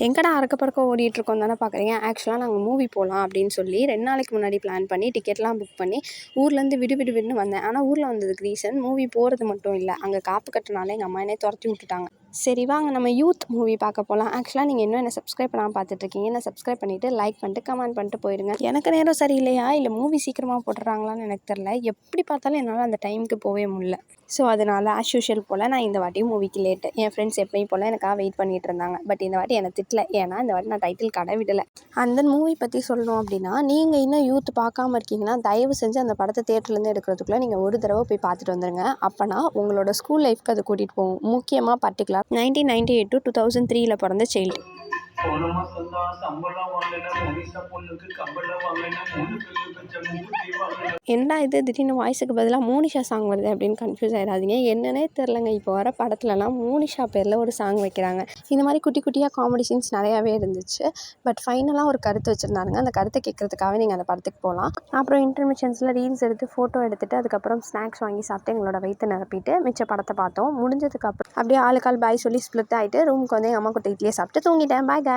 எங்கடா அறக்க பறக்க ஓடிட்டுருக்கோம் தானே பார்க்குறீங்க. ஆக்சுவலாக நாங்கள் மூவி போகலாம் அப்படின்னு சொல்லி 2 நாளைக்கு முன்னாடி பிளான் பண்ணி டிக்கெட்லாம் புக் பண்ணி ஊர்லேருந்து விடுன்னு வந்தேன். ஆனால் ஊரில் வந்ததுக்கு ரீசன் மூவி போகிறது மட்டும் இல்லை, அங்கே காப்பு கட்டுறனால எங்கள் அம்மா என்னை துரத்தி விட்டுட்டாங்க. சரி வாங்க நம்ம யூத் மூவி பார்க்க போகலாம். ஆக்சுவலாக நீங்கள் இன்னும் என்ன சப்ஸ்கிரைப் பண்ணாமல் பார்த்துட்ருக்கீங்க. என்ன சப்ஸ்கிரைப் பண்ணிவிட்டு லைக் பண்ணிட்டு கமெண்ட் பண்ணிட்டு போயிடுங்க. எனக்கு நேரம் சரியில்லையா இல்லை மூவி சீக்கிரமாக போட்டுறாங்களான்னு எனக்கு தெரில. எப்படி பார்த்தாலும் என்னால் அந்த டைமுக்கு போகவே முடியல. ஸோ அதனால் ஆஸ் யூஷுவல் போல் நான் இந்த வாட்டி மூவிக்கு லேட்டு. என் ஃப்ரெண்ட்ஸ் எப்பயும் போல் எனக்காக வெயிட் பண்ணிகிட்டு இருந்தாங்க. பட் இந்த வாட்டி என்னை திட்டல, ஏன்னா இந்த வாட்டி நான் டைட்டில் கடை விடலை. அந்த மூவி பற்றி சொல்லணும் அப்படின்னா, நீங்கள் இன்னும் யூத் பார்க்காம இருக்கீங்கன்னா தயவு செஞ்சு அந்த படத்தை தேட்டர்லேருந்து எடுக்கிறதுக்குள்ளே நீங்கள் ஒரு தடவை போய் பார்த்துட்டு வந்துடுங்க. அப்போனா உங்களோட ஸ்கூல் லைஃப்க்கு அது கூட்டிகிட்டு போகும். முக்கியமாக பர்டிகுலர் 1998 to 2003 பிறந்த சைல்டு. போன மாசம் தான் சம்பளம் வாங்கினேன், மோனிஷா பொண்ணுக்கு கம்பளம் வாங்கினேன், 3 பில்லு வச்ச மூக்குத்தி வாங்கினேன். என்னடா இது திடீர்னு வாய்ஸுக்கு பதிலாக மோனிஷா சாங் வருது அப்படின்னு கன்ஃபியூஸ் ஆகிடாதீங்க. என்னன்னே தெரிலங்க, இப்போ வர படத்துலலாம் மோனிஷா பேரில் ஒரு சாங் வைக்கிறாங்க. இந்த மாதிரி குட்டி குட்டியாக காமெடி சீன்ஸ் நிறையாவே இருந்துச்சு. பட் ஃபைனலாக ஒரு கருத்து வச்சுருந்தாருங்க. அந்த கருத்தை கேட்குறதுக்காகவே நீங்கள் அந்த படத்துக்கு போகலாம். அப்புறம் இன்டர்மிஷன்ஸில் ரீல்ஸ் எடுத்து ஃபோட்டோ எடுத்துகிட்டு அதுக்கப்புறம் ஸ்நாக்ஸ் வாங்கி சாப்பிட்டு எங்களோட வயிற்று நிரப்பிட்டு மிச்ச படத்தை பார்த்தோம். முடிஞ்சதுக்கப்புறம் அப்படியே ஆளுக்கால் பாய் சொல்லி ஸ்ப்ளிட் ஆகிட்டு ரூமுக்கு வந்து எங்கள் அம்மா கிட்ட இட்லியை சாப்பிட்டு தூங்கிட்டேன். Bye guys.